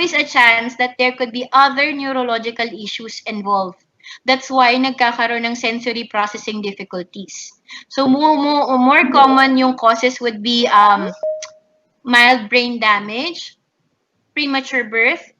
always a chance that there could be other neurological issues involved. That's why nagkakaroon ng sensory processing difficulties. So more common yung causes would be mild brain damage, premature birth,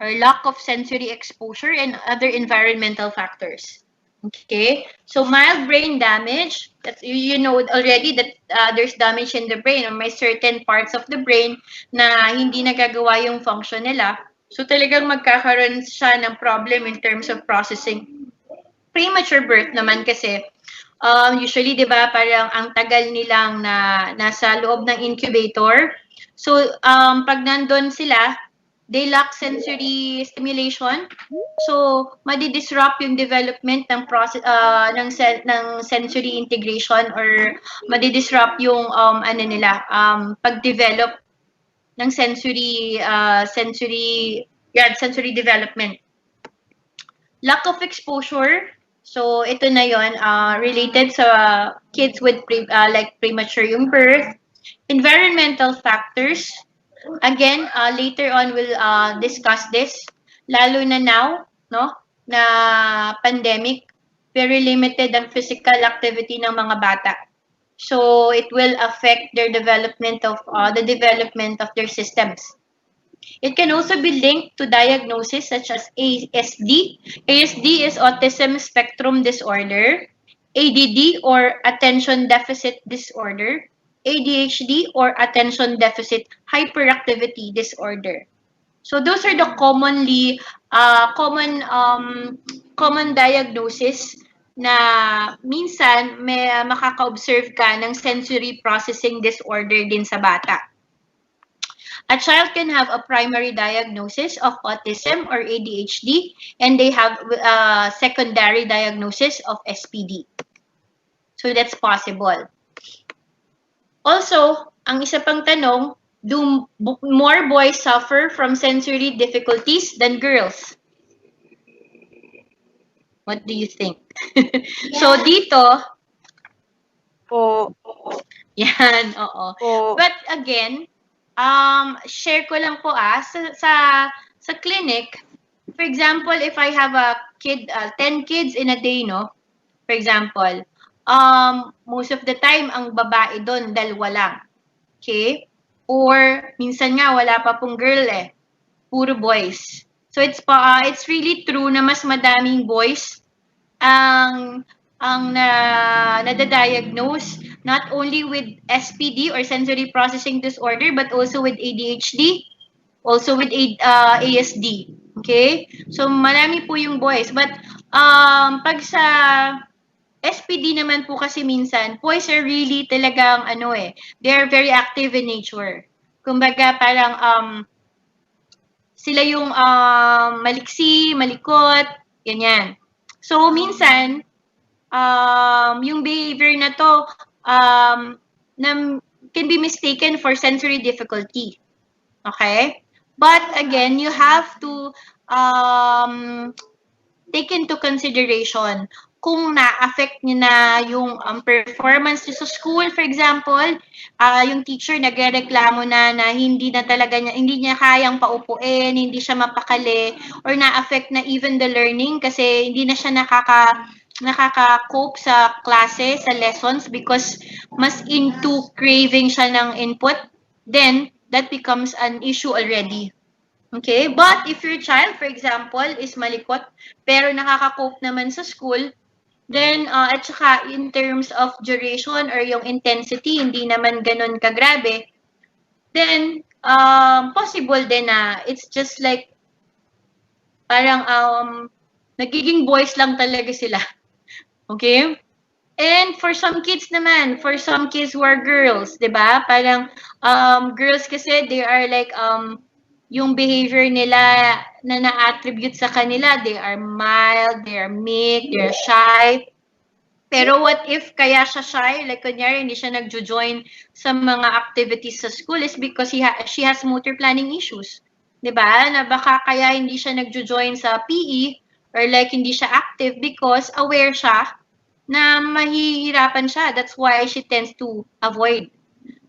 or lack of sensory exposure, and other environmental factors. Okay, so mild brain damage, that's, you know already that there's damage in the brain, or may certain parts of the brain na hindi nagagawa yung function nila. So talagang magkakaroon siya ng problem in terms of processing. Premature birth naman kasi, usually, di ba, parang ang tagal nilang nasa loob ng incubator. So, pag nandun sila, they lack sensory stimulation. So, madi-disrupt yung development ng process ng sensory integration, or madi-disrupt yung pag-develop ng sensory development. Lack of exposure. So, ito na yon, related sa kids with premature yung birth. Environmental factors. Again, later on we'll discuss this. Lalo na now, no, na pandemic, very limited ang physical activity ng mga bata. So, it will affect their development of their systems. It can also be linked to diagnoses such as ASD. ASD is Autism Spectrum Disorder, ADD or Attention Deficit Disorder, ADHD or Attention Deficit Hyperactivity Disorder. So those are the common diagnosis na minsan may makaka-observe ka ng sensory processing disorder din sa bata. A child can have a primary diagnosis of autism or ADHD, and they have a secondary diagnosis of SPD. So that's possible. Also, ang isa pang tanong, do more boys suffer from sensory difficulties than girls? What do you think? So dito, yan, oo. But again, share ko lang po sa clinic. For example, if I have a kid, 10 kids in a day, no? For example, most of the time, ang babae doon, 2 lang. Okay? Or, minsan nga, wala pa pong girl eh. Puro boys. So, it's really true na mas madaming boys ang nadadiagnose not only with SPD or sensory processing disorder, but also with ADHD, also with ASD. Okay? So, marami po yung boys. But, pag sa SPD naman po kasi minsan, boys are really talagang, they are very active in nature. Kumbaga, parang, sila yung maliksi, malikot, ganyan. So, minsan, yung behavior na to can be mistaken for sensory difficulty. Okay? But again, you have to take into consideration kung na-affect niya na yung performance niya sa school, for example, yung teacher nagrereklamo na hindi niya kayang paupuin, hindi siya mapakali, or na-affect na even the learning kasi hindi na siya nakaka-cope sa klase, sa lessons, because mas into craving siya ng input, then that becomes an issue already. Okay? But if your child, for example, is malikot, pero nakaka-cope naman sa school, then, at saka in terms of duration or yung intensity, hindi naman ganun kagrabe, then, possible din na it's just like, parang, nagiging boys lang talaga sila. Okay? And for some kids naman, for some kids who are girls, diba? Parang, girls kasi, they are like, yung behavior nila na na-attribute sa kanila, they are mild, they are meek, they are shy. Pero what if kaya siya shy, like kunyari hindi siya nagjo-join sa mga activities sa school is because she has motor planning issues. 'Di ba? Na baka kaya hindi siya nagjo-join sa PE or like hindi siya active because aware siya na mahihirapan siya. That's why she tends to avoid.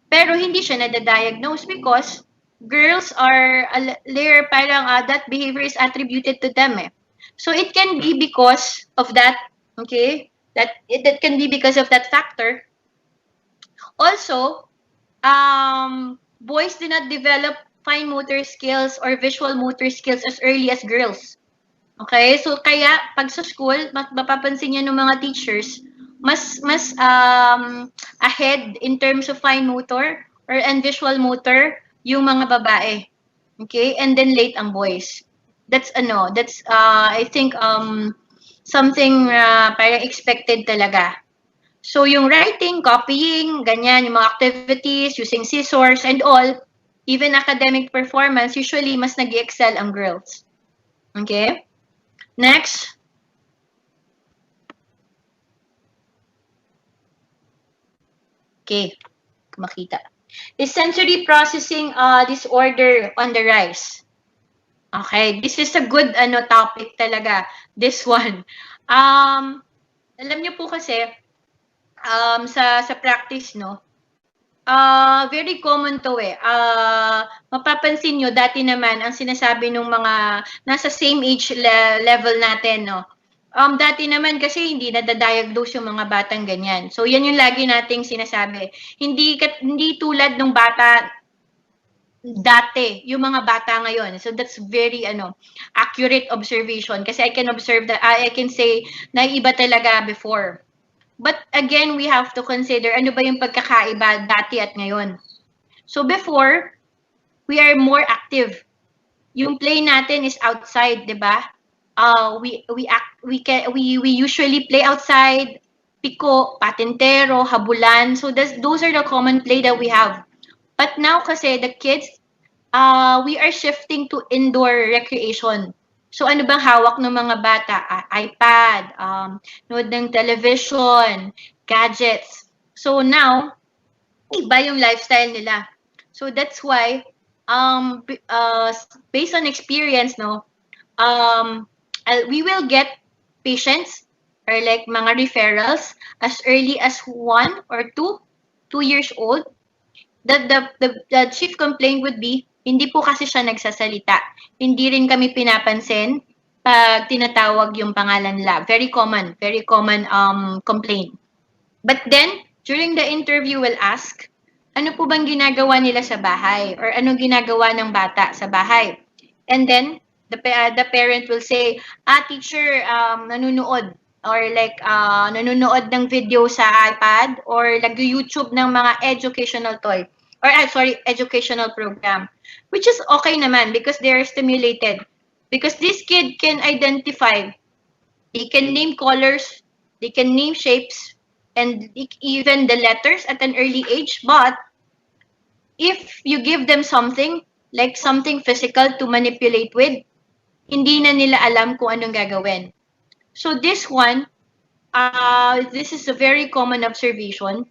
Pero hindi siya na-diagnose because girls are, they're parang that behavior is attributed to them eh. So it can be because of that, okay? That can be because of that factor. Also, boys do not develop fine motor skills or visual motor skills as early as girls. Okay? So kaya pag sa school, mapapansin niyo ng mga teachers, mas ahead in terms of fine motor and visual motor yung mga babae. Okay? And then late ang boys. That's I think something parang expected talaga. So yung writing, copying, ganyan, yung mga activities, using scissors and all, even academic performance, usually mas nag-excel ang girls. Okay? Next. Okay, makita. Is sensory processing disorder on the rise? Okay, this is a good topic talaga, this one. Alam niyo po kasi sa practice no, very common to eh. Mapapansin nyo, dati naman, ang sinasabi ng mga nasa same age level natin, no? Dati naman kasi hindi nadadiagnose yung mga batang ganyan. So, yan yung lagi nating sinasabi. Hindi tulad ng bata dati, yung mga bata ngayon. So, that's very, accurate observation. Kasi I can observe that, I can say, na iba talaga before. But again, we have to consider ano ba yung pagkakaiba dati at ngayon. So before, we are more active. Yung play natin is outside, 'di ba? We usually play outside, piko, patintero, habulan. So those are the common play that we have. But now kasi the kids, we are shifting to indoor recreation. So ano bang hawak ng mga bata? iPad, nood ng television, gadgets. So now, iba yung lifestyle nila. So that's why, based on experience, no, we will get patients or like mga referrals as early as 1 or 2 years old. The chief complaint would be, hindi po kasi siya nagsasalita. Hindi rin kami pinapansin pag tinatawag yung pangalan nila. Very common complaint. But then, during the interview, we'll ask, ano po bang ginagawa nila sa bahay? Or anong ginagawa ng bata sa bahay? And then, the parent will say, teacher, nanonood. Or like, nanonood ng video sa iPad. Or nag-YouTube ng mga educational toy. Or, educational program. Which is okay naman because they're stimulated. Because this kid can identify. They can name colors. They can name shapes. And even the letters at an early age. But if you give them something, like something physical to manipulate with, hindi na nila alam kung anong gagawin. So this one, this is a very common observation.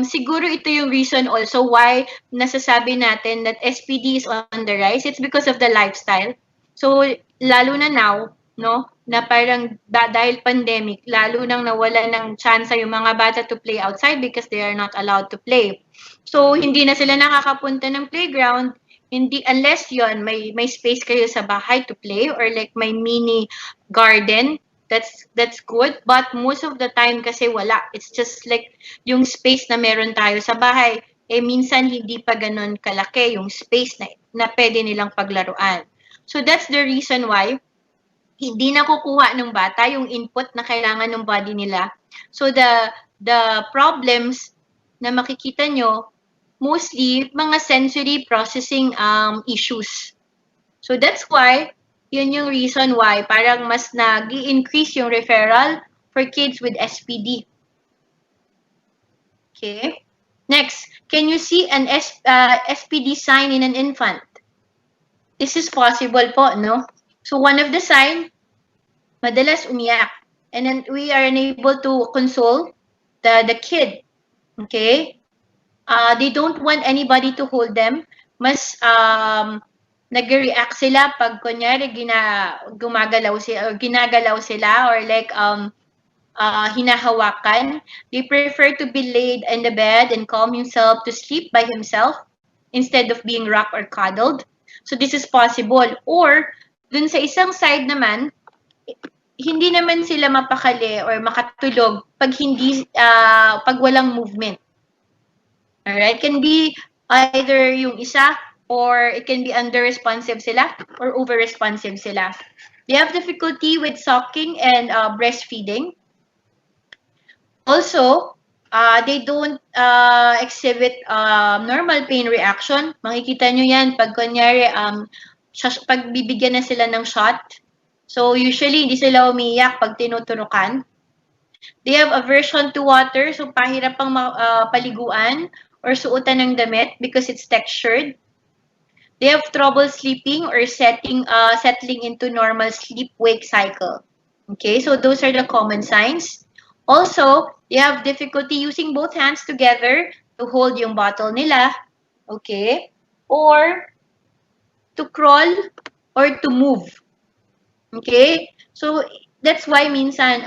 Siguro ito yung reason also why nasasabi natin that SPD is on the rise. It's because of the lifestyle. So lalo na now, no, na parang dahil pandemic, lalo nang nawala ng chance yung mga bata to play outside because they are not allowed to play. So hindi na sila nakakapunta ng playground, hindi unless yon may space kayo sa bahay to play or like may mini garden. That's good, but most of the time kasi wala. It's just like yung space na meron tayo sa bahay, minsan hindi pa ganun kalaki yung space na pwede nilang paglaruan. So that's the reason why hindi nakukuha ng bata yung input na kailangan ng body nila. So the problems na makikita nyo, mostly mga sensory processing issues. So that's why, yun yung reason why parang mas nag-i-increase yung referral for kids with SPD. Okay. Next, can you see an SPD sign in an infant? This is possible po, no? So one of the sign, madalas umiyak. And then we are unable to console the kid. Okay? They don't want anybody to hold them. Mas nag-react sila pag kunyari ginagalaw sila or like hinahawakan. They prefer to be laid in the bed and calm himself to sleep by himself. instead of being rocked or cuddled. So this is possible. Or dun sa isang side naman, hindi naman sila mapakali or makatulog pag hindi pag walang movement. Alright? Can be either yung isa or it can be under-responsive sila or over-responsive sila. They have difficulty with sucking and breastfeeding. Also, they don't exhibit normal pain reaction. Makikita nyo yan pag kunyari, pag bibigyan na sila ng shot. So, usually, hindi sila umiiyak pag tinuturukan. They have aversion to water, so pahirap pang paliguan or suotan ng damit because it's textured. They have trouble sleeping or settling into normal sleep-wake cycle. Okay, so those are the common signs. Also, they have difficulty using both hands together to hold yung bottle nila. Okay, or to crawl or to move. Okay, so that's why minsan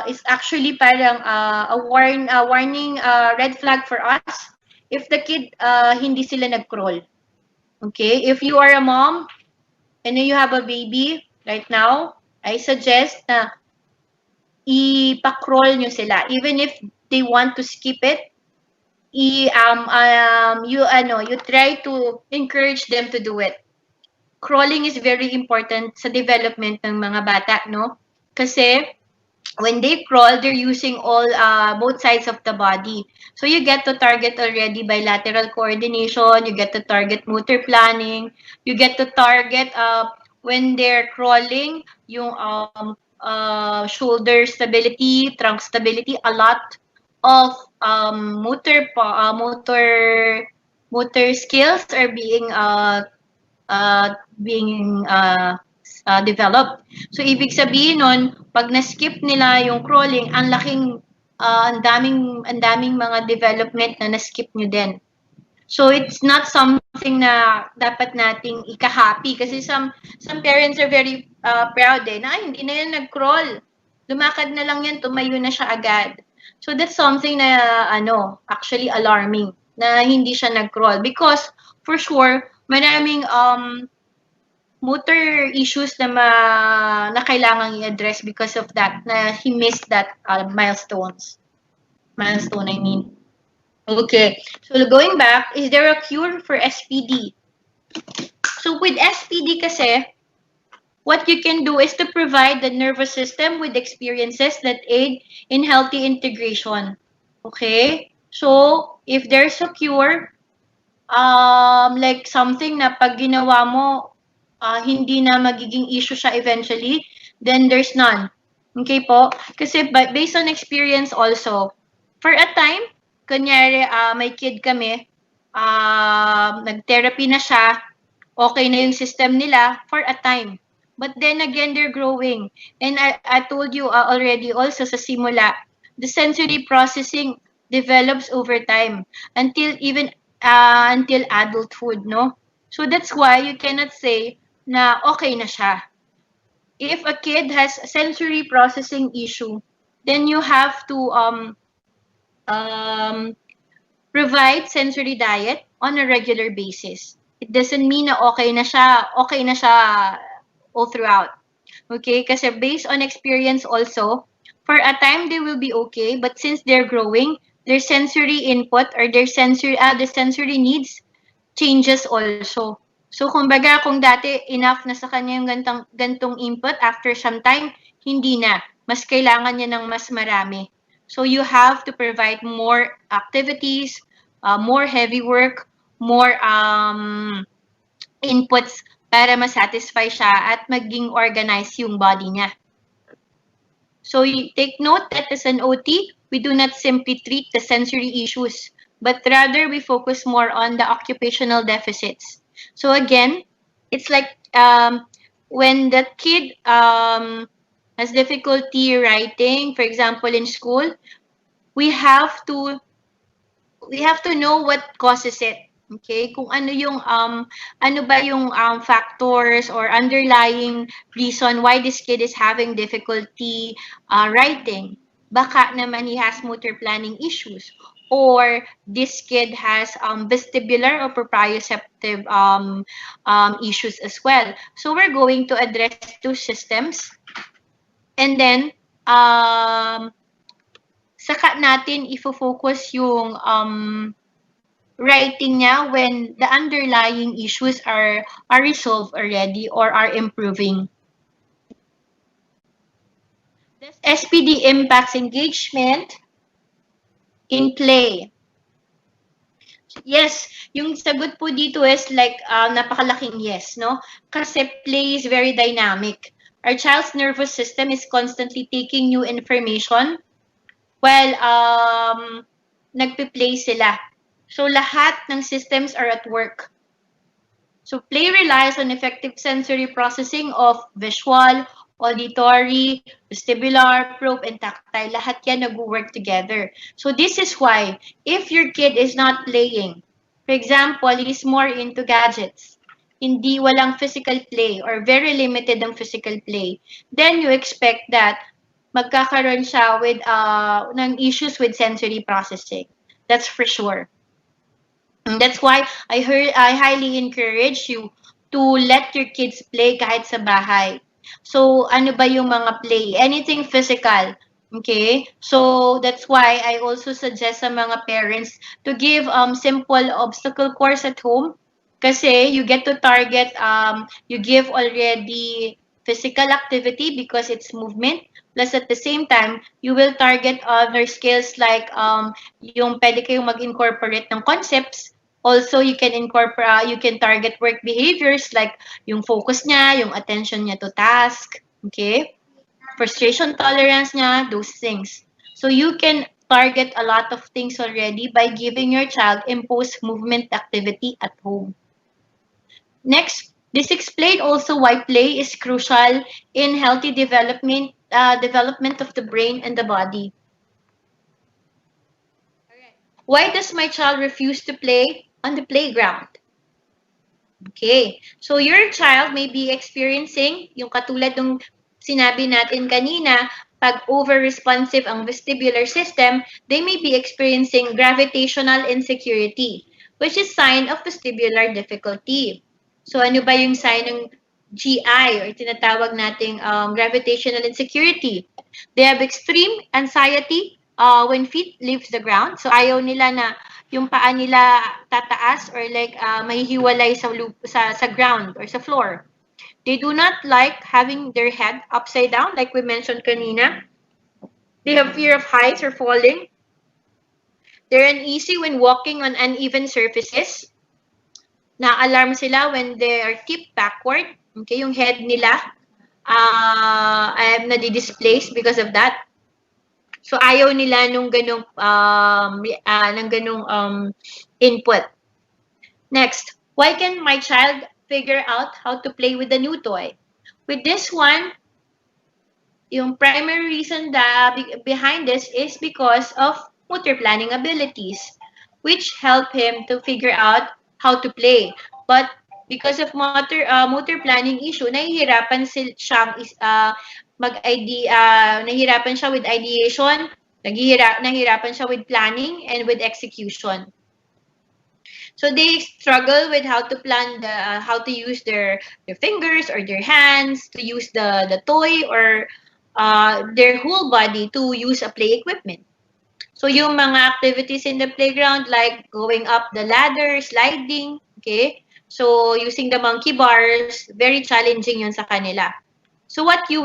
is actually parang a warning red flag for us if the kid hindi sila nag-crawl. Okay, if you are a mom and you have a baby right now, I suggest na ipa-crawl nyo sila. Even if they want to skip it, you try to encourage them to do it. Crawling is very important sa development ng mga bata, no? Kasi when they crawl, they're using both sides of the body. So you get to target already bilateral coordination, you get to target motor planning, you get to target when they're crawling, yung shoulder stability, trunk stability, a lot of motor skills are being developed. So, ibig sabihin nun, pag na-skip nila yung crawling, ang daming mga development na na-skip nyo din. So, it's not something na dapat nating ika-happy kasi some parents are very proud na hindi na yan nag-crawl. Lumakad na lang yan, tumayo na siya agad. So, that's something na actually alarming na hindi siya nag-crawl because for sure, maraming motor issues na kailangang i-address because of that, na he missed that milestone, I mean. Okay, so going back, is there a cure for SPD? So with SPD kasi, what you can do is to provide the nervous system with experiences that aid in healthy integration. Okay, so if there's a cure, like something na pag ginawa mo, hindi na magiging issue siya eventually, then there's none. Okay po? Kasi based on experience also, for a time, kunyari may kid kami, nag-therapy na siya, okay na yung system nila for a time. But then again, they're growing. And I told you already also sa simula, the sensory processing develops over time until adulthood, no? So that's why you cannot say na okay na siya. If a kid has a sensory processing issue, then you have to provide sensory diet on a regular basis. It doesn't mean na okay na siya all throughout. Okay? Kasi based on experience also, for a time they will be okay, but since they're growing, their sensory input or the sensory needs changes also. So, kumbaga, kung dati enough na sa kanya yung gantong input, after some time, hindi na. Mas kailangan niya ng mas marami. So, you have to provide more activities, more heavy work, more inputs para ma-satisfy siya at maging organized yung body niya. So, take note that as an OT, we do not simply treat the sensory issues, but rather we focus more on the occupational deficits. So again, it's like when the kid has difficulty writing, for example, in school, we have to know what causes it. Okay? Kung ano ba yung factors or underlying reason why this kid is having difficulty writing. Baka naman he has motor planning issues. or this kid has vestibular or proprioceptive issues as well. So we're going to address two systems, and then saka natin ifo-focus yung writing niya when the underlying issues are resolved already or are improving. Does SPD impacts engagement in play? Yes, yung sagot po dito is like napakalaking yes, no? Kasi play is very dynamic. Our child's nervous system is constantly taking new information while nagpe-play sila. So lahat ng systems are at work. So play relies on effective sensory processing of visual, auditory, vestibular, probe, and tactile. Lahat yan nag-work together. So this is why, if your kid is not playing, for example, he's more into gadgets, hindi walang physical play or very limited ang physical play, then you expect that magkakaroon siya with ng issues with sensory processing. That's for sure. And that's why I highly encourage you to let your kids play kahit sa bahay. So, ano ba yung mga play? Anything physical. Okay? So, that's why I also suggest sa mga parents to give simple obstacle course at home. Kasi you get to target, you give already physical activity because it's movement. Plus at the same time, you will target other skills like yung pwede kayong mag-incorporate ng concepts. Also, you can target work behaviors like yung focus niya, yung attention niya to task, okay? Frustration tolerance niya, those things. So you can target a lot of things already by giving your child imposed movement activity at home. Next, this explains also why play is crucial in healthy development of the brain and the body. Why does my child refuse to play on the playground? Okay. So your child may be experiencing yung katulad ng sinabi natin kanina, pag over-responsive ang vestibular system, they may be experiencing gravitational insecurity, which is sign of vestibular difficulty. So ano ba yung sign ng GI or tinatawag nating gravitational insecurity? They have extreme anxiety when feet leaves the ground. So ayaw nila na yung paa nila tataas or like mahihiwalay sa ground or sa floor. They do not like having their head upside down like we mentioned kanina. They have fear of heights or falling. They're uneasy when walking on uneven surfaces. Na-alarm sila when they are tipped backward. Okay, yung head nila nadi-displace because of that. So ayaw nila nung ganung input. Next, why can my child figure out how to play with the new toy? With this one, yung primary reason behind this is because of motor planning abilities, which help him to figure out how to play. But because of motor planning issue, nahihirapan nahihirapan siya with ideation, nahihirapan siya with planning and with execution. So they struggle with how to plan how to use their fingers or their hands to use the toy or their whole body to use a play equipment. So yung mga activities in the playground like going up the ladder, sliding, okay? So using the monkey bars, very challenging yun sa kanila. So what do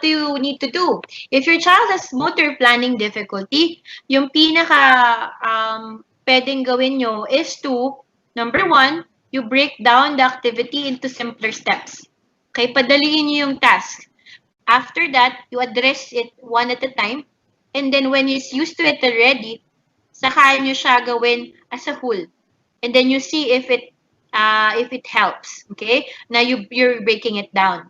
you need to do? If your child has motor planning difficulty, yung pinaka pwedeng gawin nyo is to, number one, you break down the activity into simpler steps. Okay, padaliin nyo yung task. After that, you address it one at a time. And then when he's used to it already, saka nyo siya gawin as a whole. And then you see if it helps. Okay? Now you're breaking it down.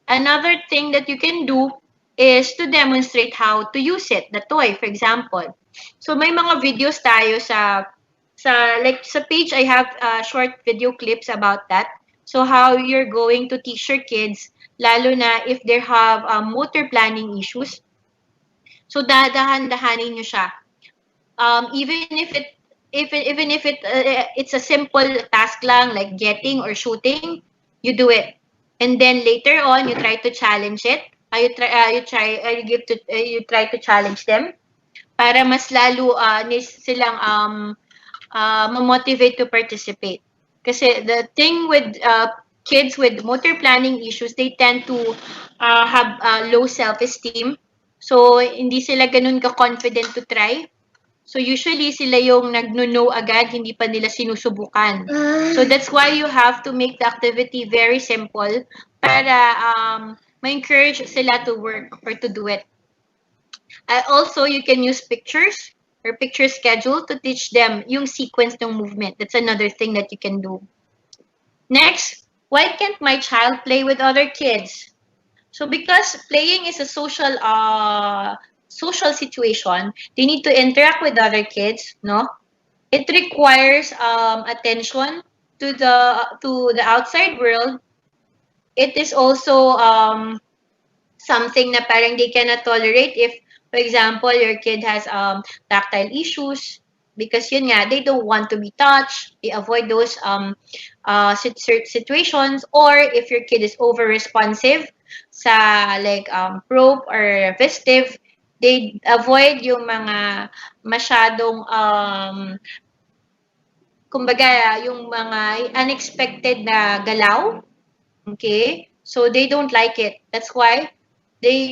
Another thing that you can do is to demonstrate how to use it, the toy, for example. So may mga videos tayo sa page, I have short video clips about that. So how you're going to teach your kids, lalo na if they have motor planning issues. So dahan-dahanin nyo siya. even if it's a simple task lang like getting or shooting, you do it, and then later on you try to challenge it. You try to challenge them para mas lalo silang ma-motivate to participate. Kasi the thing with kids with motor planning issues, they tend to have low self-esteem. So, hindi sila ganun ka-confident to try. So, usually, sila yung nagno-no agad, hindi pa nila sinusubukan. So, that's why you have to make the activity very simple para ma-encourage sila to work or to do it. Also, you can use pictures or picture schedule to teach them yung sequence ng movement. That's another thing that you can do. Next, why can't my child play with other kids? So because playing is a social situation, they need to interact with other kids, no? It requires attention to the outside world. It is also something na parang they cannot tolerate if, for example, your kid has tactile issues because yun nga, they don't want to be touched. They avoid those situations. Or if your kid is over-responsive sa like probe or festive, they avoid yung mga masyadong kumbaga yung mga unexpected na galaw. Okay? So they don't like it. That's why they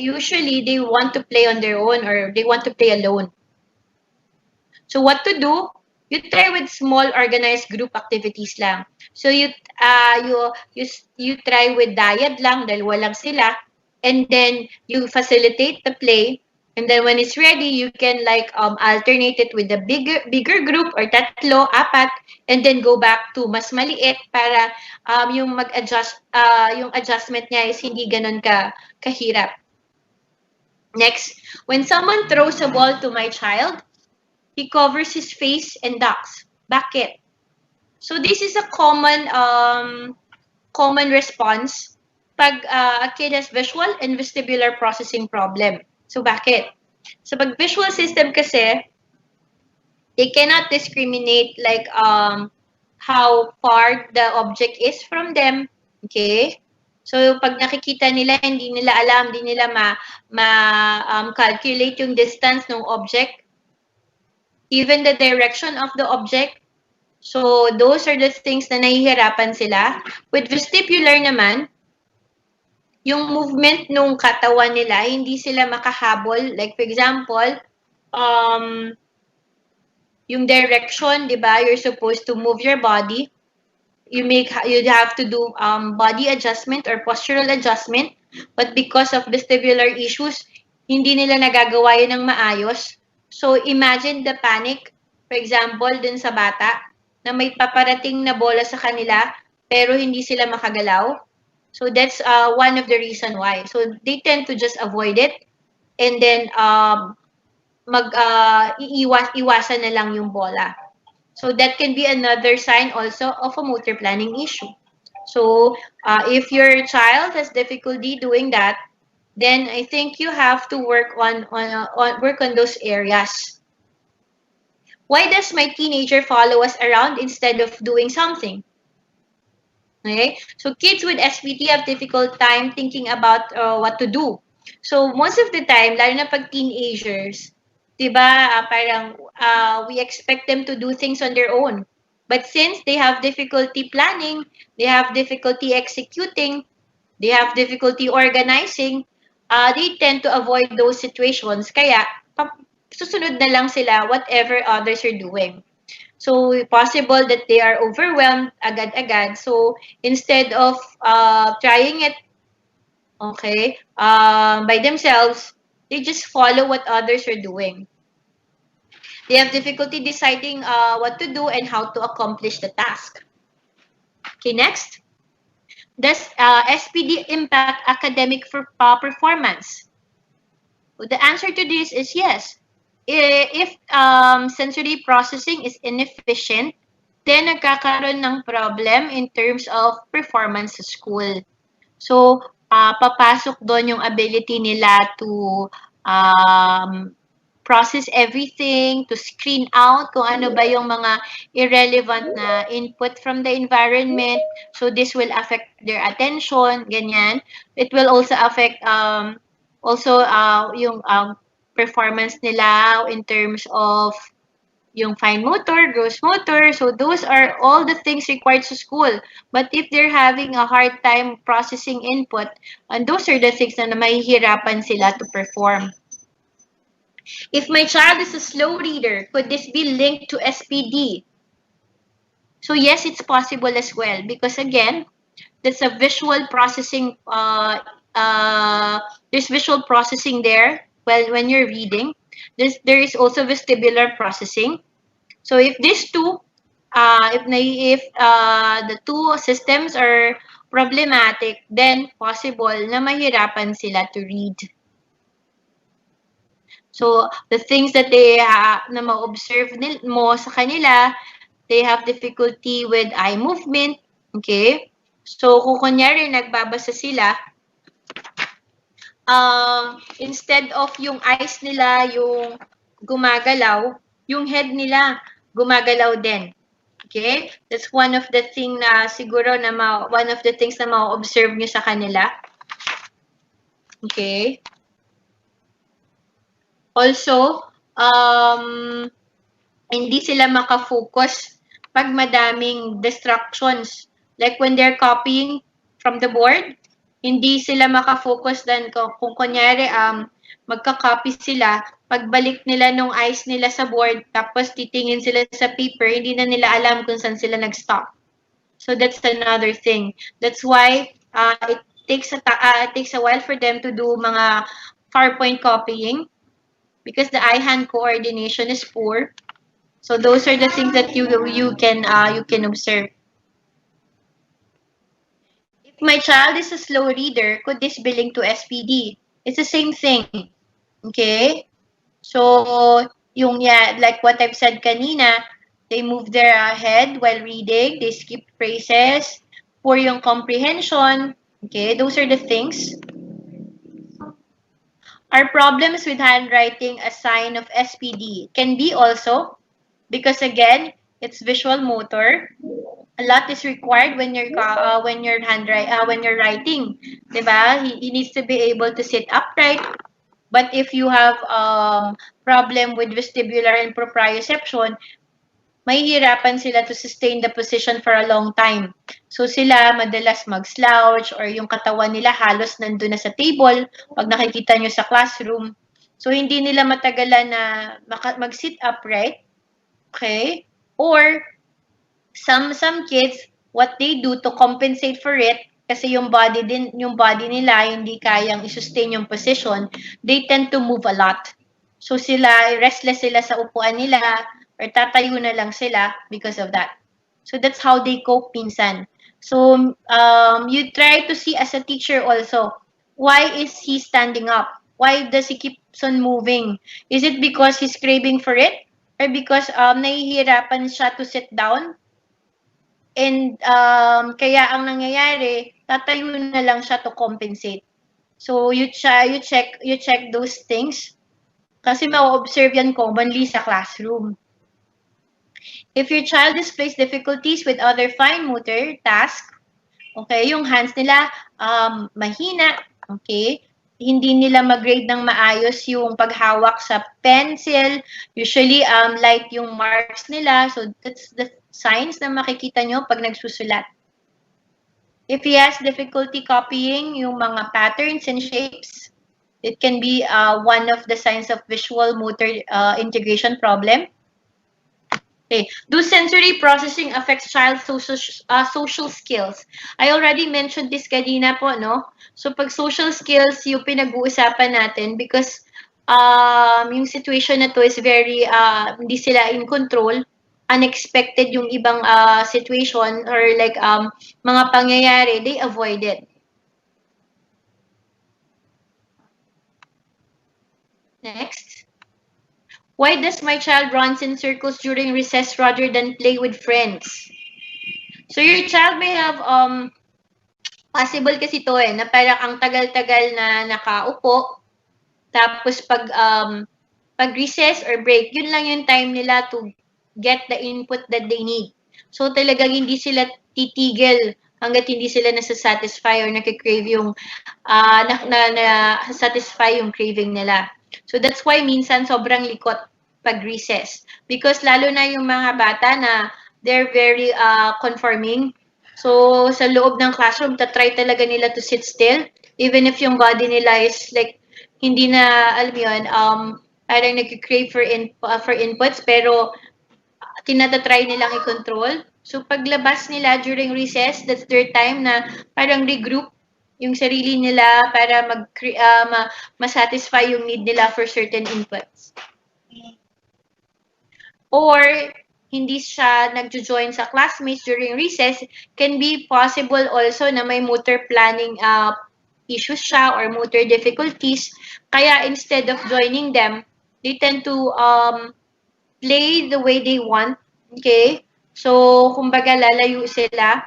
want to play on their own or they want to play alone. So what to do? You try with small organized group activities lang. So you try with dyad lang dahil walang sila, and then you facilitate the play, and then when it's ready you can like alternate it with a bigger group or tatlo, apat, and then go back to mas maliit para yung mag-adjust yung adjustment niya is hindi ganun kahirap. Next, when someone throws a ball to my child, he covers his face and ducks. Bakit? So this is a common response pag a kid has visual and vestibular processing problem. So bakit? So pag visual system kasi, they cannot discriminate like how far the object is from them. Okay? So pag nakikita nila, hindi nila alam, hindi nila calculate yung distance ng object, even the direction of the object. So those are the things na nahihirapan sila. With vestibular naman, yung movement nung katawan nila, hindi sila makahabol. Like for example, yung direction, di ba? You're supposed to move your body. You have to do body adjustment or postural adjustment. But because of vestibular issues, hindi nila nagagawa yun ng maayos. So imagine the panic, for example, dun sa bata, na may paparating na bola sa kanila, pero hindi sila makagalaw. So that's one of the reason why. So they tend to just avoid it, and then iwasan na lang yung bola. So that can be another sign also of a motor planning issue. So if your child has difficulty doing that, then I think you have to work on those areas. Why does my teenager follow us around instead of doing something? Okay, so kids with SPT have difficult time thinking about what to do. So most of the time, lalo na pag teenagers, diba, parang we expect them to do things on their own. But since they have difficulty planning, they have difficulty executing, they have difficulty organizing, they tend to avoid those situations. Kaya, susunod na lang sila whatever others are doing. So, possible that they are overwhelmed agad-agad. So, instead of trying it, okay, by themselves, they just follow what others are doing. They have difficulty deciding what to do and how to accomplish the task. Okay, next. Does SPD impact academic performance? Well, the answer to this is yes. If sensory processing is inefficient, then nagkakaroon ng problem in terms of performance sa school. So, papasok doon yung ability nila to process everything, to screen out kung ano ba yung mga irrelevant na input from the environment. So this will affect their attention, ganyan. It will also affect yung performance nila in terms of yung fine motor, gross motor. So those are all the things required to school. But if they're having a hard time processing input, and those are the things na mahihirapan sila to perform. If my child is a slow reader, could this be linked to SPD? So yes, it's possible as well because again, that's a visual processing. There's visual processing there. Well, when you're reading, there is also vestibular processing. So if these two, if the two systems are problematic, then possible na mahirapan sila to read. So the things that they na ma-observe mo sa kanila, they have difficulty with eye movement. Okay? So kung kunyari nagbabasa sila, instead of yung eyes nila yung gumagalaw, yung head nila gumagalaw din. Okay? That's one of the thing na siguro na one of the things na ma-observe nyo sa kanila. Okay? Also, hindi sila makafocus pag madaming distractions. Like when they're copying from the board, hindi sila makafocus dan kung kunyari magka-copy sila, pagbalik nila nung eyes nila sa board, tapos titingin sila sa paper, hindi na nila alam kung saan sila nag-stop. So that's another thing. That's why it takes a while for them to do mga PowerPoint copying because the eye-hand coordination is poor. So those are the things that you can observe. If my child is a slow reader, could this be linked to SPD? It's the same thing. Okay? So, like what I've said kanina, they move their head while reading, they skip phrases, poor yung comprehension. Okay, those are the things. Are problems with handwriting a sign of SPD? Can be also, because again, it's visual motor. A lot is required when you're writing, diba? He needs to be able to sit upright. But if you have problem with vestibular and proprioception, mahihirapan sila to sustain the position for a long time. So sila madalas mag-slouch or yung katawan nila halos nandun na sa table pag nakikita nyo sa classroom. So hindi nila matagalan na mag-sit upright. Okay? Or some kids, what they do to compensate for it, kasi yung body nila hindi kayang i-sustain yung position, they tend to move a lot. So restless sila sa upuan nila or tatayo na lang sila because of that. So that's how they cope minsan. So you try to see as a teacher also, why is he standing up? Why does he keep on moving? Is it because he's craving for it? Or because nahihirapan siya to sit down? And kaya ang nangyayari, tatayo na lang siya to compensate. So you check those things kasi ma-observe yan commonly sa classroom. If your child displays difficulties with other fine motor tasks, okay, yung hands nila mahina, okay, hindi nila mag-grade ng maayos yung paghawak sa pencil, usually light yung marks nila, so that's the signs na makikita nyo pag nagsusulat. If he has difficulty copying yung mga patterns and shapes, it can be one of the signs of visual motor integration problem. Okay. Do sensory processing affect child's social skills? I already mentioned this kanina po, no? So pag social skills yung pinag-uusapan natin because yung situation na to is very hindi sila in control, unexpected yung ibang situation or like mga pangyayari, they avoid it. Next. Why does my child runs in circles during recess rather than play with friends? So your child may have possible kasi to na parang ang tagal-tagal na nakaupo tapos pag pag recess or break, yun lang yung time nila to get the input that they need. So talagang hindi sila titigil hanggat hindi sila nasa-satisfy or nakikrave yung satisfy yung craving nila. So that's why minsan sobrang likot pag recess. Because lalo na yung mga bata na they're very conforming. So sa loob ng classroom, tatry talaga nila to sit still. Even if yung body nila is like, hindi na, alam mo yun, parang nag-crave for inputs, pero tinatatry nilang i-control. So paglabas nila during recess, that's their time na parang regroup yung sarili nila para masatisfy yung need nila for certain inputs. Or hindi siya nagjo-join sa classmates during recess, can be possible also na may motor planning issues siya or motor difficulties. Kaya instead of joining them, they tend to play the way they want. Okay? So, kumbaga lalayo sila.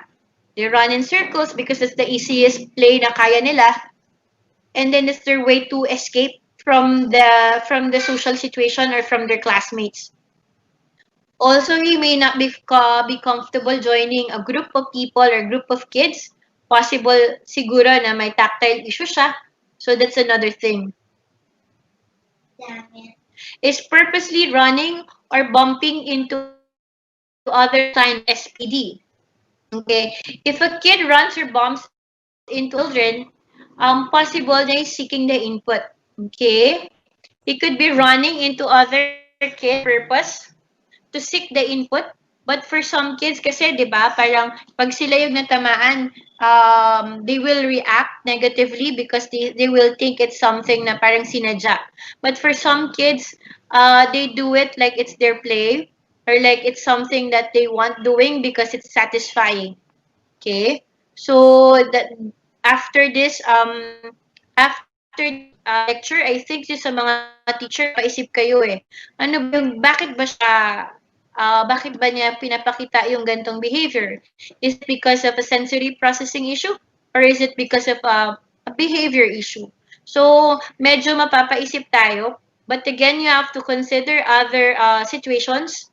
They run in circles because it's the easiest play na kaya nila. And then it's their way to escape from the social situation or from their classmates. Also, you may not be comfortable joining a group of people or group of kids. Possible siguro na may tactile issue siya. So that's another thing. Is purposely running or bumping into other sign SPD. Okay, if a kid runs or bumps into children, possible na is seeking the input. Okay, he could be running into other kids purpose to seek the input. But for some kids kasi, di ba, parang pag sila yung natamaan, they will react negatively because they will think it's something na parang sinadya. But for some kids, they do it like it's their play or like it's something that they want doing because it's satisfying. Okay? So that after this lecture, I think yung sa mga teacher paisip kayo ano ba yung bakit ba niya pinapakita yung gantong behavior? Is it because of a sensory processing issue or is it because of a behavior issue? So medyo mapapaisip tayo, but again you have to consider other situations.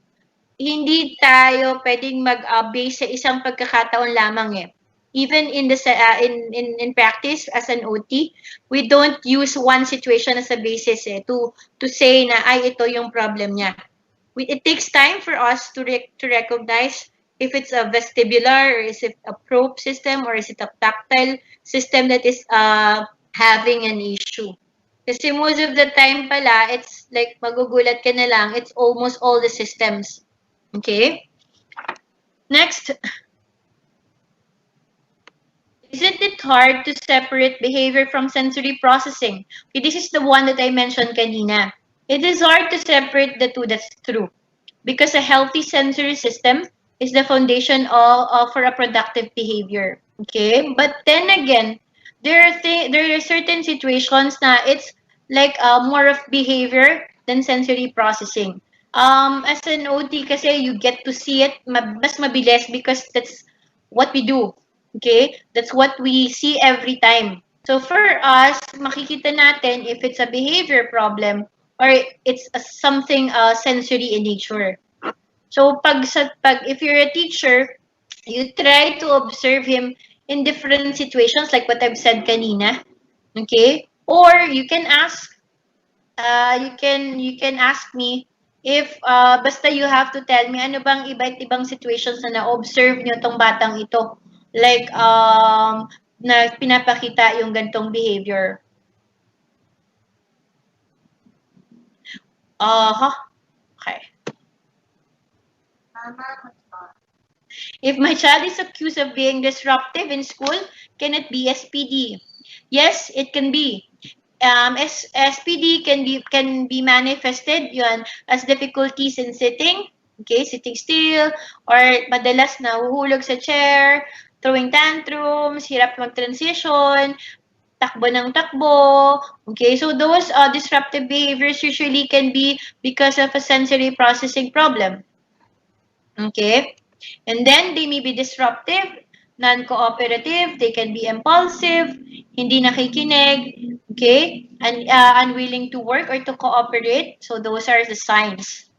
Hindi tayo pwedeng mag-base sa isang pagkakataon lamang Even in the in practice as an OT, we don't use one situation as a basis to say na ay ito yung problem niya. It takes time for us to recognize if it's a vestibular or is it a probe system or is it a tactile system that is having an issue. Kasi most of the time pala, it's like magugulat ka na lang, it's almost all the systems. Okay? Next. Isn't it hard to separate behavior from sensory processing? Okay, this is the one that I mentioned kanina. It is hard to separate the two, that's true. Because a healthy sensory system is the foundation for a productive behavior. Okay? But then again, there are certain situations na it's like more of behavior than sensory processing. As an OT kasi, you get to see it mas mabilis because that's what we do. Okay? That's what we see every time. So for us, makikita natin if it's a behavior problem or it's something sensory in nature. So if you're a teacher, you try to observe him in different situations like what I've said kanina. Okay? Or you can ask you can ask me if basta you have to tell me ano bang iba't ibang situations na na-observe niyo tong batang ito. Like na pinapakita yung gantong behavior. Okay. If my child is accused of being disruptive in school, can it be SPD? Yes, it can be. SPD can be manifested yun as difficulties in sitting, okay, sitting still, or madalas na huhulog sa chair, throwing tantrums, hirap mag-transition, takbo ng takbo. Okay, so those disruptive behaviors usually can be because of a sensory processing problem. Okay, and then they may be disruptive non-cooperative, they can be impulsive, hindi nakikinig, okay, and unwilling to work or to cooperate. So those are the signs.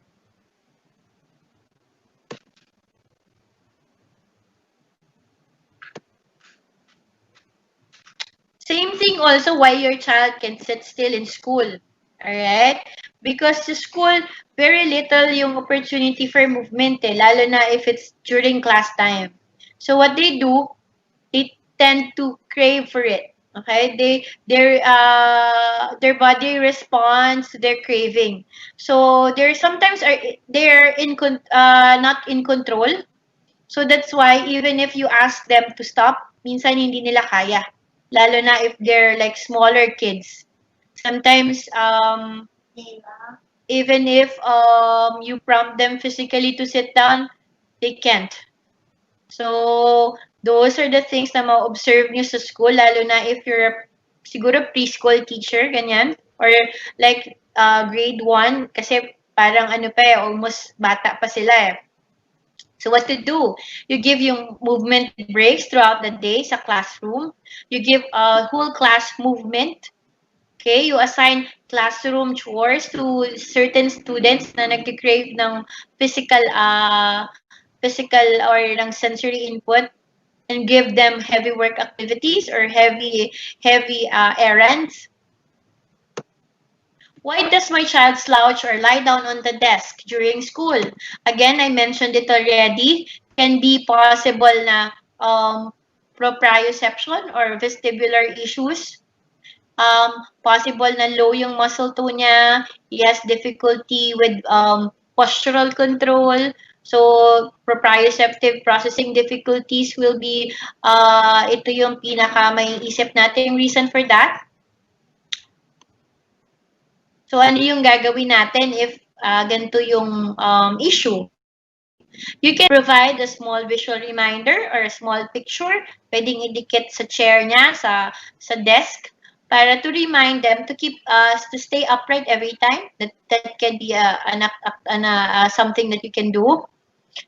Same thing also why your child can sit still in school. Alright? Because the school, very little yung opportunity for movement lalo na if it's during class time. So what they do, they tend to crave for it. Okay? Their body responds to their craving. So they're not in control. So that's why even if you ask them to stop, minsan hindi nila kaya. Lalo na if they're like smaller kids. Sometimes even if you prompt them physically to sit down, they can't. So those are the things na ma-observe nyo sa school, lalo na if you're siguro preschool teacher, ganyan. Or like grade 1, kasi parang ano pa almost bata pa sila So what to do? You give yung movement breaks throughout the day sa classroom. You give a whole class movement. Okay? You assign classroom chores to certain students na nagki-crave ng physical or ng sensory input and give them heavy work activities or heavy errands. Why does my child slouch or lie down on the desk during school? Again, I mentioned it already. Can be possible na proprioception or vestibular issues. Possible na low yung muscle tone niya. He has difficulty with postural control. So, proprioceptive processing difficulties will be, ito yung pinaka may isip natin reason for that. So, ano yung gagawin natin if ganito yung issue? You can provide a small visual reminder or a small picture. Pwedeng idikit sa chair niya, sa desk, para to remind them to keep to stay upright every time. That can be something that you can do.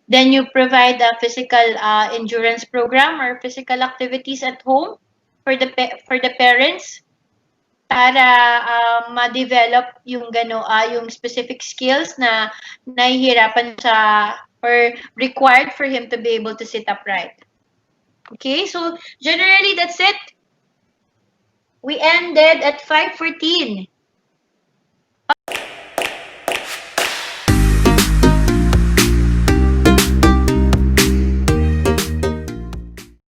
Then you provide a physical endurance program or physical activities at home for the parents para ma-develop yung yung specific skills na nahihirapan siya or required for him to be able to sit upright. Okay, so generally that's it. We ended at 5:14.